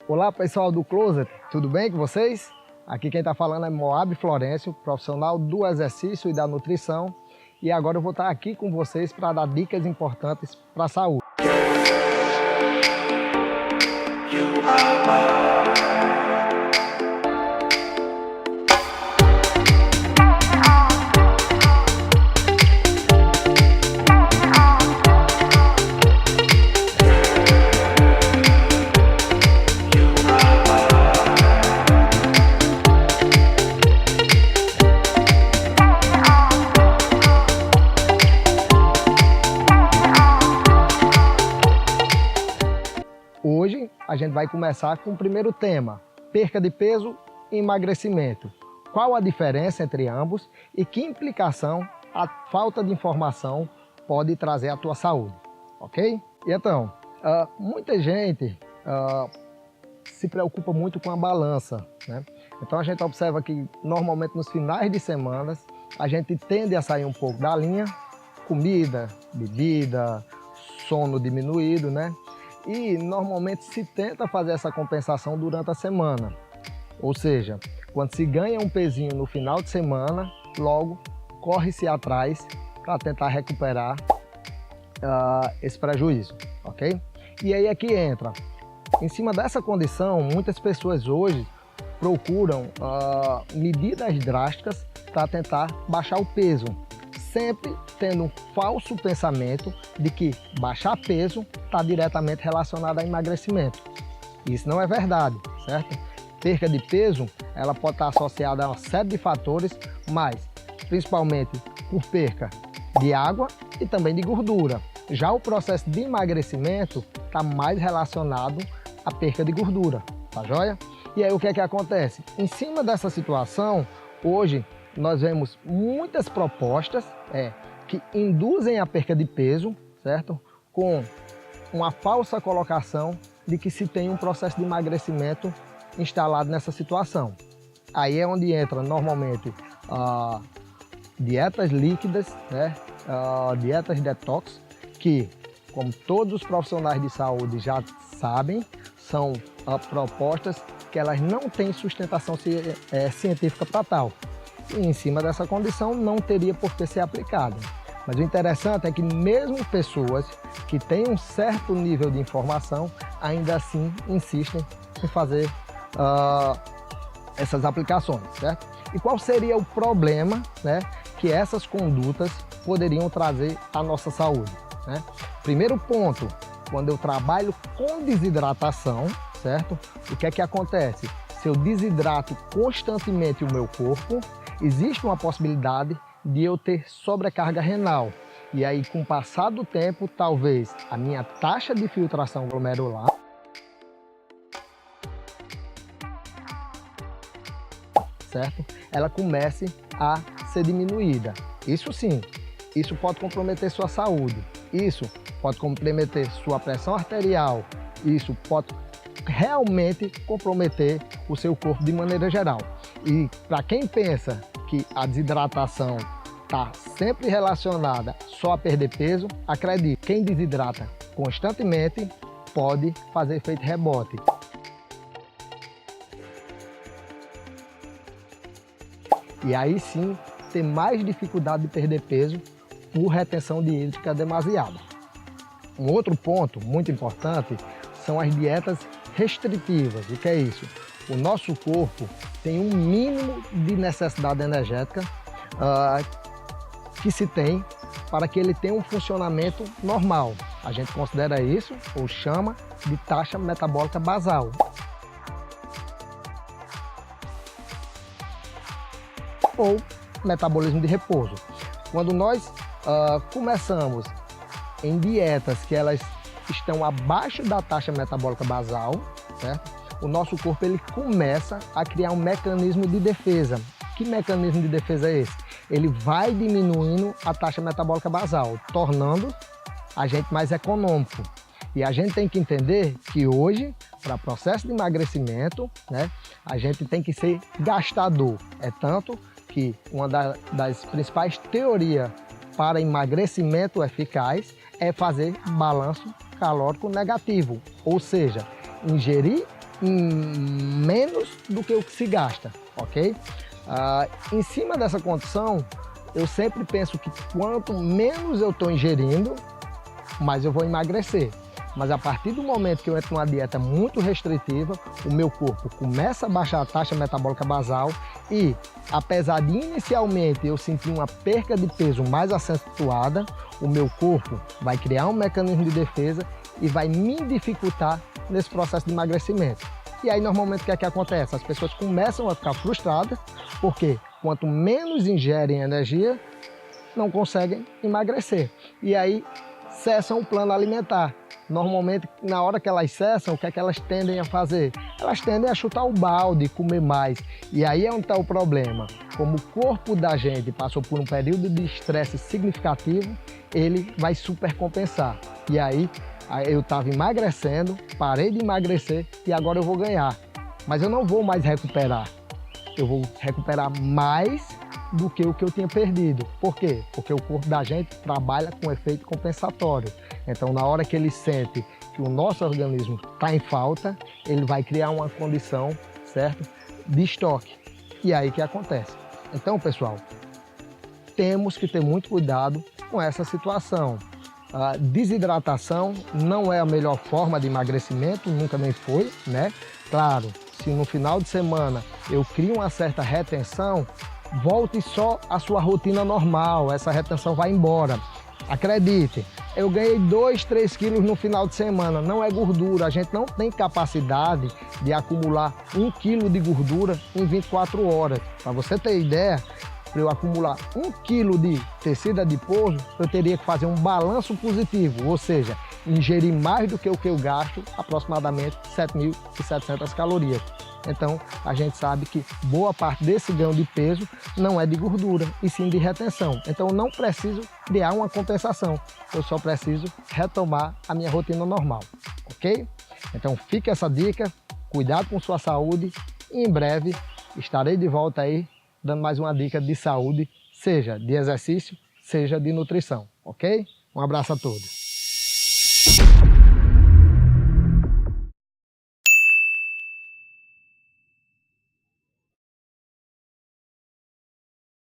Olá pessoal do Closet, tudo bem com vocês? Aqui quem está falando é Moab Florencio, profissional do exercício e da nutrição. E agora eu vou estar aqui com vocês para dar dicas importantes para a saúde. Hoje a gente vai começar com o primeiro tema, perca de peso e emagrecimento. Qual a diferença entre ambos e que implicação a falta de informação pode trazer à tua saúde, ok? E então, muita gente se preocupa muito com a balança, né? Então a gente observa que normalmente nos finais de semana a gente tende a sair um pouco da linha, comida, bebida, sono diminuído, né? E normalmente se tenta fazer essa compensação durante a semana. Ou seja, quando se ganha um pezinho no final de semana, logo corre-se atrás para tentar recuperar esse prejuízo, ok? E aí é que entra. Em cima dessa condição, muitas pessoas hoje procuram medidas drásticas para tentar baixar o peso, sempre tendo um falso pensamento de que baixar peso está diretamente relacionado a emagrecimento. Isso não é verdade, certo? Perca de peso, ela pode estar associada a uma série de fatores, mas principalmente por perca de água e também de gordura. Já o processo de emagrecimento está mais relacionado à perca de gordura, tá joia? E aí o que é que acontece? Em cima dessa situação, hoje nós vemos muitas propostas que induzem a perca de peso, certo? Com uma falsa colocação de que se tem um processo de emagrecimento instalado nessa situação. Aí é onde entra normalmente dietas líquidas, né? Dietas detox, que, como todos os profissionais de saúde já sabem, são propostas que elas não têm sustentação científica para tal. E em cima dessa condição não teria por que ser aplicada. Mas o interessante é que mesmo pessoas que têm um certo nível de informação, ainda assim insistem em fazer essas aplicações, certo? E qual seria o problema, né, que essas condutas poderiam trazer à nossa saúde, né? Primeiro ponto, quando eu trabalho com desidratação, certo? O que é que acontece? Se eu desidrato constantemente o meu corpo, existe uma possibilidade de eu ter sobrecarga renal. E aí, com o passar do tempo, talvez a minha taxa de filtração glomerular certo? Ela comece a ser diminuída. Isso sim, isso pode comprometer sua saúde. Isso pode comprometer sua pressão arterial. Isso pode realmente comprometer o seu corpo de maneira geral. E para quem pensa que a desidratação está sempre relacionada só a perder peso, acredite, quem desidrata constantemente pode fazer efeito rebote. E aí sim ter mais dificuldade de perder peso por retenção de hídrica demasiada. Um outro ponto muito importante são as dietas restritivas. O que é isso? O nosso corpo tem um mínimo de necessidade energética que se tem para que ele tenha um funcionamento normal. A gente considera isso, ou chama, de taxa metabólica basal. Ou metabolismo de repouso. Quando nós começamos em dietas que elas estão abaixo da taxa metabólica basal, certo? O nosso corpo ele começa a criar um mecanismo de defesa. Que mecanismo de defesa é esse? Ele vai diminuindo a taxa metabólica basal, tornando a gente mais econômico. E a gente tem que entender que hoje, para processo de emagrecimento, né, a gente tem que ser gastador. É tanto que uma das principais teorias para emagrecimento eficaz é fazer balanço calórico negativo, ou seja, ingerir menos do que o que se gasta, ok? Em cima dessa condição, eu sempre penso que quanto menos eu estou ingerindo, mais eu vou emagrecer. Mas a partir do momento que eu entro numa dieta muito restritiva, o meu corpo começa a baixar a taxa metabólica basal e, apesar de inicialmente eu sentir uma perca de peso mais acentuada, o meu corpo vai criar um mecanismo de defesa e vai me dificultar nesse processo de emagrecimento. E aí, normalmente, o que é que acontece? As pessoas começam a ficar frustradas, porque quanto menos ingerem energia, não conseguem emagrecer. E aí, cessam o plano alimentar. Normalmente, na hora que elas cessam, o que é que elas tendem a fazer? Elas tendem a chutar o balde, comer mais. E aí é onde está o problema. Como o corpo da gente passou por um período de estresse significativo, ele vai supercompensar. E aí, eu estava emagrecendo, parei de emagrecer e agora eu vou ganhar. Mas eu não vou mais recuperar. Eu vou recuperar mais do que o que eu tinha perdido. Por quê? Porque o corpo da gente trabalha com efeito compensatório. Então, na hora que ele sente que o nosso organismo está em falta, ele vai criar uma condição, certo, de estoque. E aí que acontece. Então, pessoal, temos que ter muito cuidado com essa situação. A desidratação não é a melhor forma de emagrecimento, nunca nem foi, né? Claro, se no final de semana eu crio uma certa retenção, volte só à sua rotina normal, essa retenção vai embora. Acredite, eu ganhei 2, 3 quilos no final de semana, não é gordura, a gente não tem capacidade de acumular 1 quilo de gordura em 24 horas. Para você ter ideia, para eu acumular 1 quilo de tecido adiposo, eu teria que fazer um balanço positivo, ou seja, ingerir mais do que o que eu gasto, aproximadamente 7.700 calorias. Então, a gente sabe que boa parte desse ganho de peso não é de gordura, e sim de retenção. Então, eu não preciso criar uma compensação, eu só preciso retomar a minha rotina normal, ok? Então, fica essa dica, cuidado com sua saúde e em breve estarei de volta aí dando mais uma dica de saúde, seja de exercício, seja de nutrição, ok? Um abraço a todos.